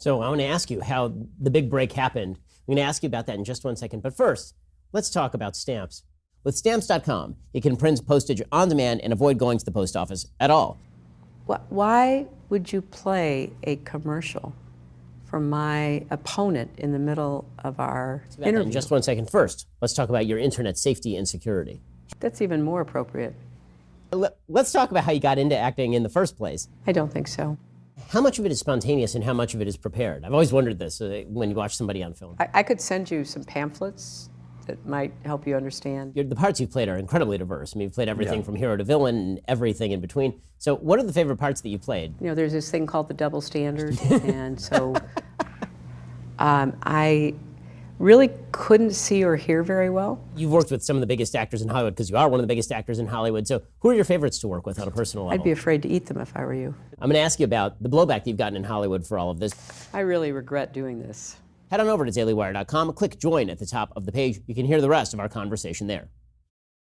So I want to ask you how the big break happened. I'm going to ask you about that in just 1 second. But first, let's talk about stamps. With Stamps.com, you can print postage on demand and avoid going to the post office at all. Why would you play a commercial for my opponent in the middle of our interview? In just 1 second. First, let's talk about your internet safety and security. That's even more appropriate. Let's talk about how you got into acting in the first place. I don't think so. How much of it is spontaneous and how much of it is prepared? I've always wondered this when you watch somebody on film. I could send you some pamphlets that might help you understand. The parts you've played are incredibly diverse. I mean, you've played everything from hero to villain and everything in between. So what are the favorite parts that you played? You know, there's this thing called the double standard, and so I really couldn't see or hear very well. You've worked with some of the biggest actors in Hollywood because you are one of the biggest actors in Hollywood. So who are your favorites to work with on a personal level? I'd be afraid to eat them if I were you. I'm going to ask you about the blowback that you've gotten in Hollywood for all of this. I really regret doing this. Head on over to dailywire.com, click join at the top of the page. You can hear the rest of our conversation there.